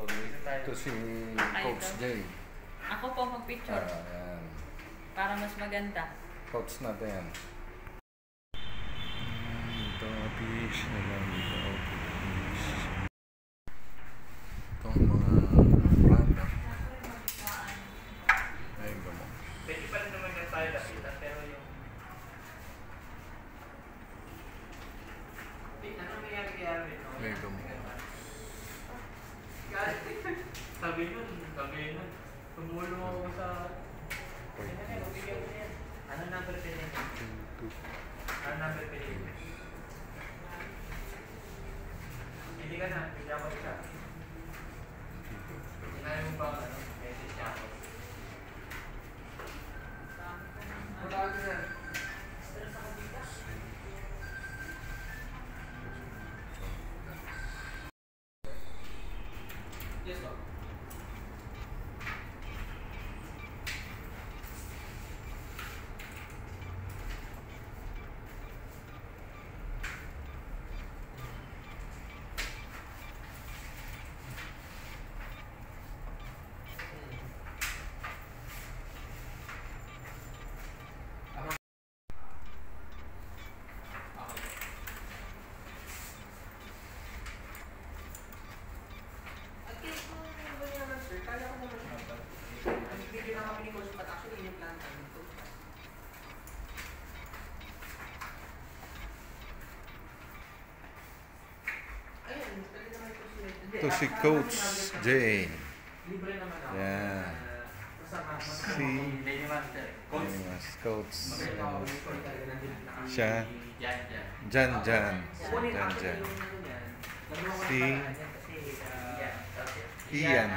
Ito si Coach J. Ako po mag-picture. Ayan. Para mas maganda. Coach natin. Ito, fish. Itong mga planta. Ayun ka mo. Pwede pa rin naman yung tayo lapitan, pero yung... Ano nangyari kay Arvin? Ayun ka mo. Sabi nun. Tumulong ako sa... Ano number pinili? Ano number pinili? Hindi ka na, hindi ako isa. Sinabi mo ba message niya ako? Wala ka na. Yes, ma'am. Ito si Coach J. Libre naman ako. Yan. Si Coach. Siya. Jan. Si Ian.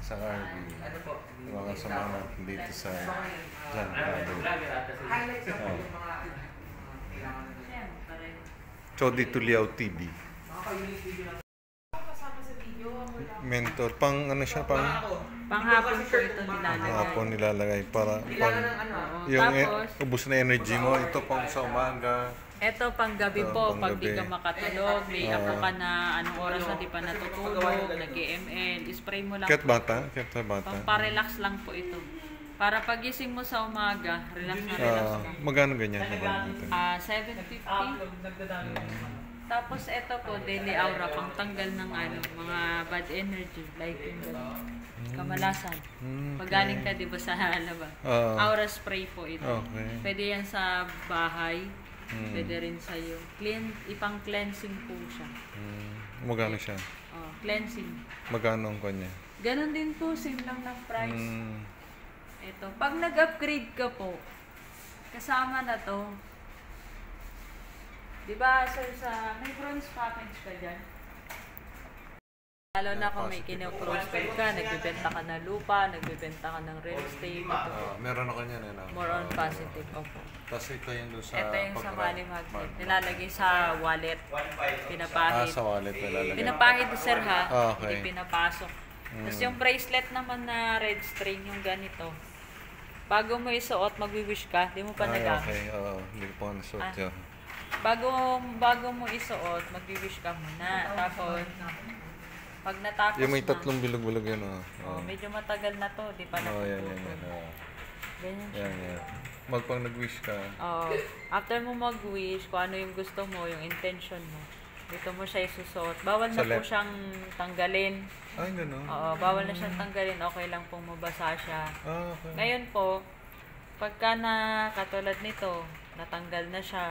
Sa RV. Mga sama natin dito sa Jan Prado. Chody Tuliao TV. Mentor, pang ano siya, Panghapon po ito nilalagay. hapon nilalagay para pang yung ubos na energy mo. Ito pang sa umaga. Ito pang gabi po, pag di ka panggabi. makatulog, may ako ka na anong oras na di pa natutulog, nag-ML, spray mo lang. Ket bata. Pamparelax lang po ito. Para pagising mo sa umaga, relax na relax ka. Magkano ganyan? Magkano ito? 750. Tapos ito po, daily aura, pang tanggal ng mga bad energy, like yung kamalasan. Pag galing ka, di ba, sa labas. Aura spray po ito. Okay. Pwede yan sa bahay, pwede rin sa'yo. Ipang cleansing po siya. Magkano siya? Cleansing. Magkano ang kanya? Ganon din po, same lang ng price. Ito, pag nag-upgrade ka po, kasama na to. Diba, sir, may bronze package ka dyan? Lalo na kung may kino-prosper ka, nagbibenta ka ng lupa, nagbibenta ka ng real estate. Meron ako niyan. More on positive, opo. Tapos ito yung doon sa Ito yung sa money magnet. Nilalagay sa wallet. Pinapahid. sa wallet nilalagay. Pinapahid, sir, ha? Okay. Hindi pinapasok. Tapos yung bracelet naman na red string, yung ganito. Bago mo isuot, magwi-wish ka, di mo pa nagamit. Okay, hindi ko pa nasuot yun. Bago mo isuot, magwi-wish ka muna. Tapos, pag natapos Yung may na, tatlong bilog-bilog yun. medyo matagal na to, di pa Yan. Ganyan siya. Yan. Magpang nag-wish ka. After mo mag-wish, kung ano yung gusto mo, yung intention mo, dito mo siya isusuot. Bawal na po siyang tanggalin. Ay, gano'n. Bawal na siyang tanggalin. Okay lang pong mabasa siya. Okay. Ngayon po, pagka na katulad nito, natanggal na siya,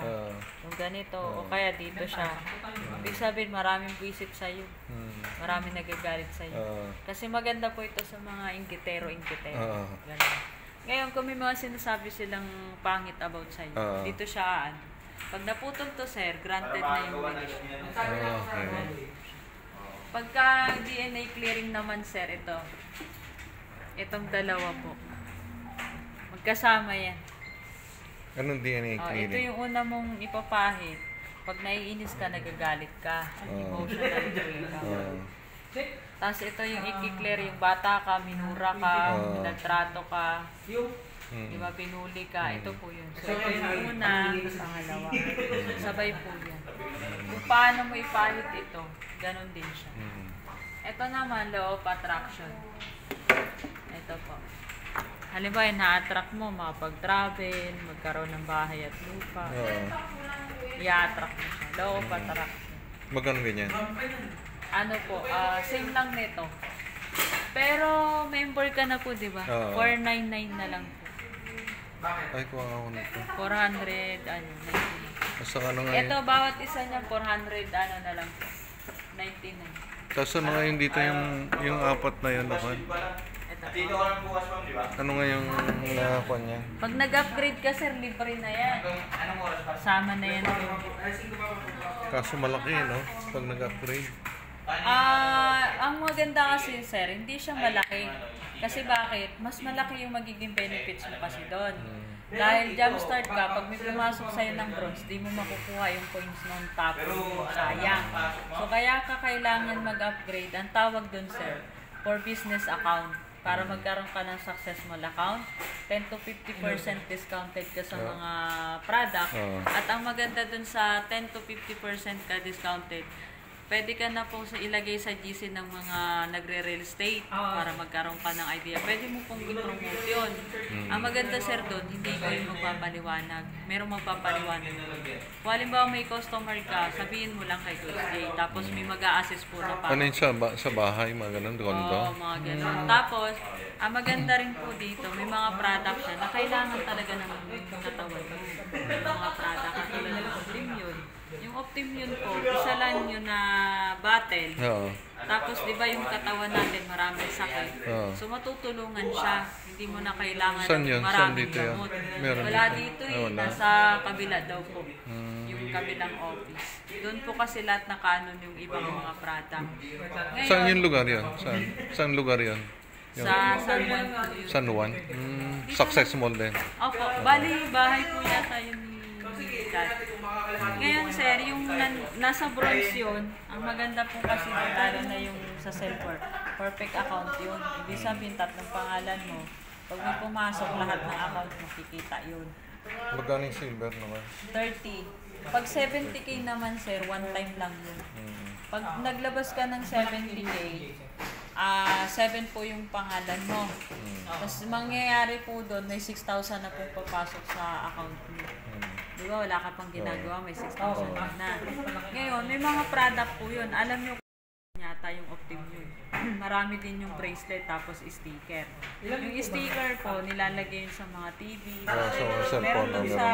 yung ganito, o kaya dito siya. Ibig sabihin, maraming visit sa'yo. Maraming nagagalit sa'yo. Kasi maganda po ito sa mga inggitero. Ganun. Ngayon, kung may mga sinasabi silang pangit about sa'yo, dito siya pag naputol to, sir, granted na yung wish. Okay. Pagka DNA clearing naman, sir, itong dalawa po. Magkasama yan. Anong DNA cleaning? Ito yung una mong ipapahid. Pag naiinis ka, nagagalit ka. Emotional ka. Tapos ito yung i-clear yung bata ka, minura ka, minaltrato ka. Di ba, pinuli ka. Ito po yun. So, ito yung una, pangalawa. Sabay po yan. Kung paano mo ipahid ito, ganon din siya. Ito Ito naman, law of attraction. Ito po. Halimbawa, na-attract mo, makapag-travel, magkaroon ng bahay at lupa. I-attract mo siya. Law of attraction. Magkano ganyan? Ano po, same lang nito. Pero member ka na po, di ba? 499 na lang po. Ay, kuha ako nito. 400, ano, 99. Basta ano nga Ito, bawat isa niya, 400, ano na lang po. 99. Kaso ano nga yung dito yung apat na yun, ako? Ito po. Ano nga yung nakakuha niya? Pag nag-upgrade ka, sir, libre na yan. Sama na yan. Kaso malaki, no? Pag nag-upgrade. Ang maganda kasi, sir, hindi siya malaki. Kasi bakit? Mas malaki yung magiging benefits mo kasi doon. Dahil jumpstart ka, pag may pumasok sa'yo ng bronze, di mo makukuha yung points ng top mo. Sayang. So, kaya ka kailangan mag-upgrade. Ang tawag doon, sir, for business account. Para magkaroon ka ng successful account, 10 to 50% discounted ka sa mga product. At ang maganda dun sa 10 to 50% ka discounted, pwede ka na po ilagay sa GC ng mga nagre-real estate para magkaroon ka ng idea. Pwede mo pong i-promote yun. Ang maganda, sir, doon, hindi ko yung magpapaliwanag. Merong magpapaliwanag. Kung halimbawa may customer ka, sabihin mo lang kay Coach Jay. Tapos may mag-a-assist po na pa. Ano yun sa bahay, mga ganun, kondo? Oo, mga ganun. Tapos, ang maganda rin po dito, may mga product siya na kailangan talaga ng katawan mo. May mga product katulad ng Optimion. Yung Optimion po, isa lang yun na battle. Tapos, di ba yung katawan natin maraming sakit. So, matutulungan siya. Hindi mo na kailangan ng maraming gamot. Wala dito eh. Nasa kabila daw po. Yung kabilang office. Doon po kasi lahat nakanon yung ibang mga product. Ngayon, saan yung lugar yun? Saan lugar yun? Sa San Juan. San Juan? Success Mall din. Opo. Bali, bahay po yata yun ni Dad. Ngayon, sir, yung nasa bronze yun, ang maganda po kasi lalo na yung sa Silver. Perfect account yun. Ibig sabihin, tatlong pangalan mo. Pag may pumasok, lahat ng account makikita yun. Magkano yung silver naman? 30. Pag 70k naman, sir, one time lang yun. Pag naglabas ka ng 70k, 7 po yung pangalan mo. Tapos mangyayari po doon, may 6,000 na po papasok sa account mo. Di ba, wala ka pang ginagawa, may 6,000 na. Ngayon, may mga product po yun. Alam nyo yata yung Optimion. Marami din yung bracelet, tapos sticker. Yung sticker po, nilalagay yun sa mga TV. Meron doon sa,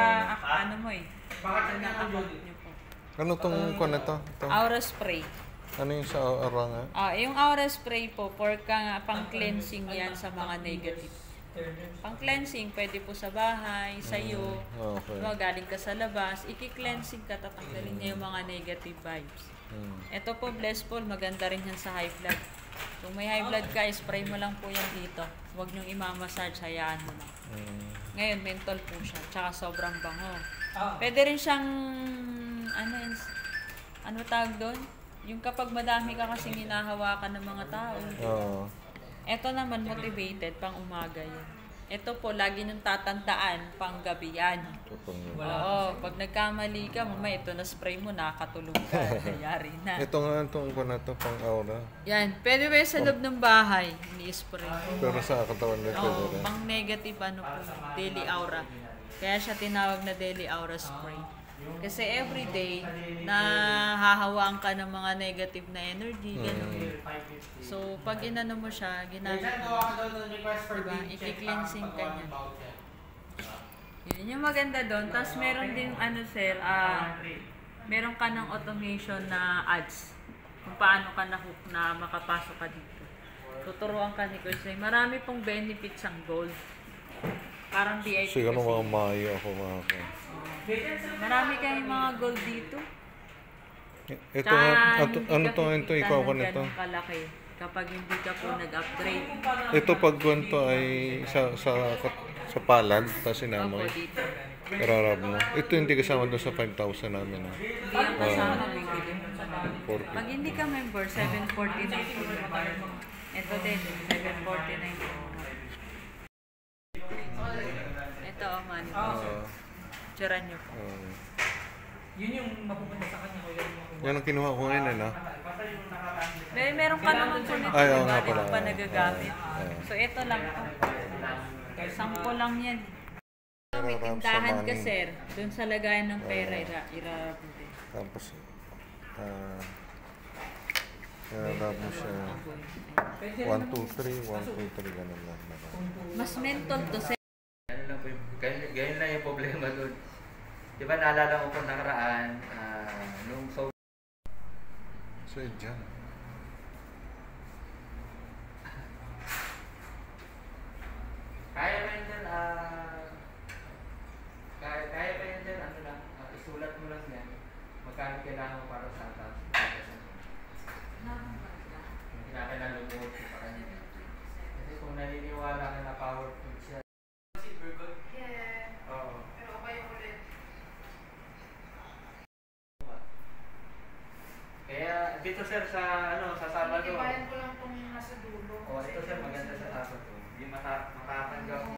ano mo eh, ito na account nyo po. Ano itong ito? Aura spray. Ano yung sa aura nga? Yung aura spray po, pang cleansing yan sa mga negative. Pang cleansing, pwede po sa bahay, sa'yo. Okay. Diba, galing ka sa labas, iki-cleansing ka, tatanggalin niya yung mga negative vibes. Ito po, Blessful, maganda rin yan sa high blood. Kung may high blood ka, spray mo lang po yan dito. Huwag niyong imamassage, hayaan mo lang. Ngayon, menthol po siya, tsaka sobrang bango. Pwede rin siyang, ano tawag doon? Yung kapag madami ka kasing hinahawakan ng mga tao. Ito naman, motivated, pang umaga yun. Ito po, lagi nyung tatandaan, pang gabi yan. Oo, pag nagkamali ka, mamaya ito na spray mo, nakakatulog ka, nangyari na. Ito nga, itong pang aura. Yan, pwede ba sa loob ng bahay, ni-spray. Pero sa katawan nito. Oo, pang negative, ano po, daily aura. Kaya siya tinawag na daily aura spray. Kasi everyday, nahahawaan ka ng mga negative na energy, gano'n. So, pag inano mo siya, ginamit mo, diba, i-cleansing ka niya. Yun yung maganda doon. Tapos meron din, sir, meron ka ng automation na ads. Kung paano ka na-hook na makapasok ka dito. Tuturuan ka ni Coach Ray. Marami pong benefits ang gold. Parang VIP kasi. Siguro mga Mayo ako mga ko. Marami kayong mga gold dito. Ito nga, ito ikaw ko nito. Kalaki kapag hindi ka po nag-upgrade. Ito pag ganito ay sa palad, tapos sinama. Opo, dito. Kararab mo. Ito hindi kasama doon sa 5,000 namin. Hindi ang kasama bigil. Pag hindi ka member, 749 po. Ito din, 749 po. Ito, money po. Tsuran nyo po. Yun yung mapupunta sa kanya. Yan ang kinuha ko ngayon, Meron ka naman po nito, Ay, oo diba? nga Di pala. mo pa nagagamit. Oo. So, ito lang po. Sampo lang yan. May Pero tindahan sa ka, money. sir. Doon sa lagayan ng pera, irarapin. Tapos, hirap mo siya. 1, 2, 3, 1, 2, 3, ganun lang. Mas mental to, sir. Ano lang po yung, ganyan lang yung problema doon. Di ba naalala ko po nakaraan, nung so So, dyan. kaya pa yun dyan, kaya pa yun dyan, ano lang, isulat mo lang yan. Magkano kailangan mo para sa atas. Kinakailangan lumuhod ko pa kanya. Kasi kung naniniwala ka na powerful siya. Silver gold? Yeah. Oo. Pero ako yung ulit. Kaya dito sir sa sa Sabado. Ibayan ko lang itong nasa dulo. Oh, ito sir maganda sa Sabado. Yung makatanggap mo